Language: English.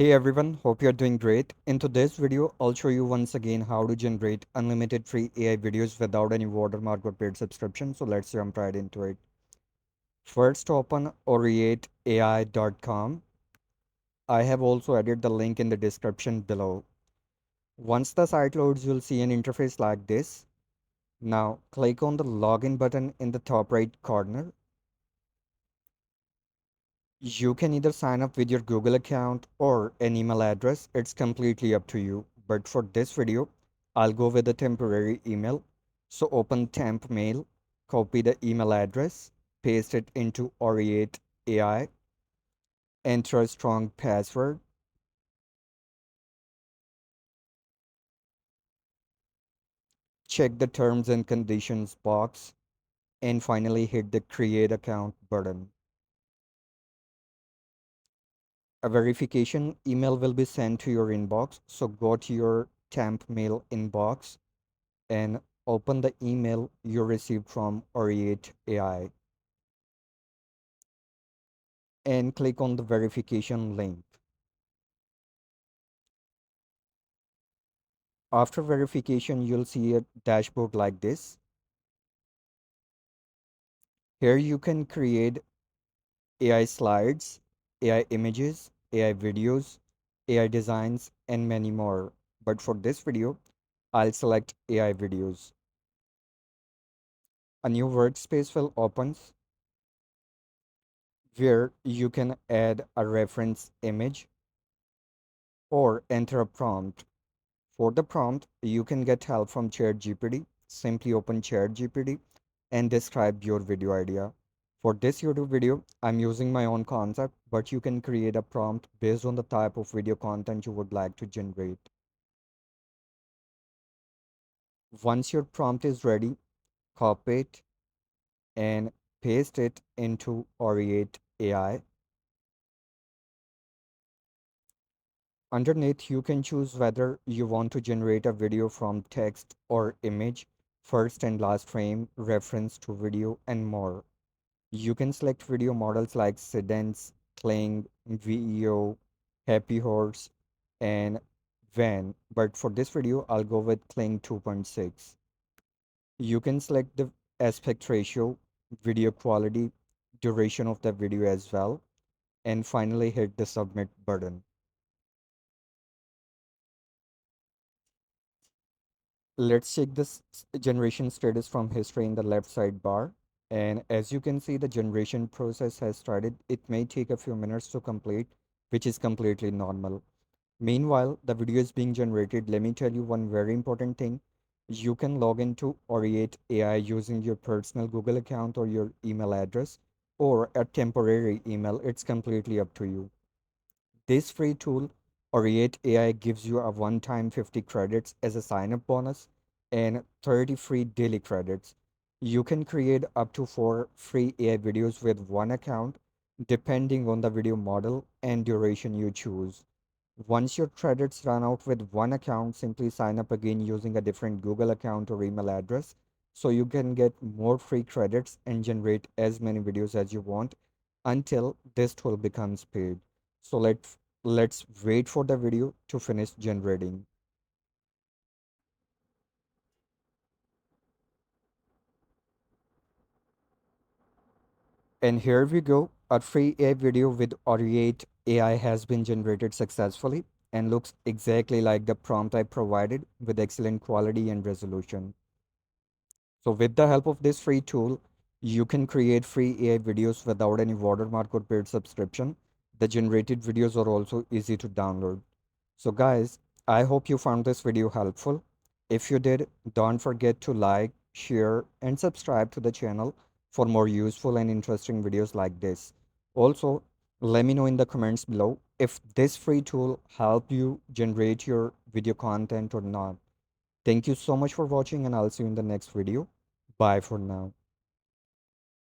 Hey everyone, hope you're doing great. In today's video, I'll show you once again how to generate unlimited free AI videos without any watermark or paid subscription. So let's jump right into it. First, open OreateAI.com. I have also added the link in the description below. Once the site loads, you'll see an interface like this. Now, click on the login button in the top right corner. You can either sign up with your Google account or an email address. It's completely up to you. But for this video, I'll go with a temporary email. So open temp mail, copy the email address, paste it into Oreate AI, enter a strong password, check the terms and conditions box, and finally hit the create account button. A verification email will be sent to your inbox. So go to your temp mail inbox and open the email you received from Oreate AI and click on the verification link. After verification, you'll see a dashboard like this. Here you can create AI slides, AI images, AI videos, AI designs, and many more. But for this video, I'll select AI videos. A new workspace will open where you can add a reference image or enter a prompt. For the prompt, you can get help from ChatGPT. Simply open ChatGPT and describe your video idea. For this YouTube video, I'm using my own concept, but you can create a prompt based on the type of video content you would like to generate. Once your prompt is ready, copy it and paste it into Oreate AI. Underneath, you can choose whether you want to generate a video from text or image, first and last frame, reference to video, and more. You can select video models like Sedence, Kling, VEO, Happy Horse, and Van. But for this video, I'll go with Kling 2.6. You can select the aspect ratio, video quality, duration of the video as well, and finally hit the submit button. Let's check this generation status from history in the left side bar. And as you can see, the generation process has started. It may take a few minutes to complete, which is completely normal. Meanwhile, the video is being generated. Let me tell you one very important thing. You can log into Oreate AI using your personal Google account or your email address or a temporary email. It's completely up to you. This free tool, Oreate AI, gives you a one-time 50 credits as a sign-up bonus and 30 free daily credits. You can create up to 4 free AI videos with one account, depending on the video model and duration you choose. Once your credits run out with one account, simply sign up again using a different Google account or email address so you can get more free credits and generate as many videos as you want until this tool becomes paid. So let's wait for the video to finish generating. And here we go. A free AI video with Aureate AI has been generated successfully and looks exactly like the prompt I provided with excellent quality and resolution. So with the help of this free tool, you can create free AI videos without any watermark or paid subscription. The generated videos are also easy to download. So guys, I hope you found this video helpful. If you did, don't forget to like, share, and subscribe to the channel for more useful and interesting videos like this. Also, let me know in the comments below if this free tool helped you generate your video content or not. Thank you so much for watching and I'll see you in the next video. Bye for now.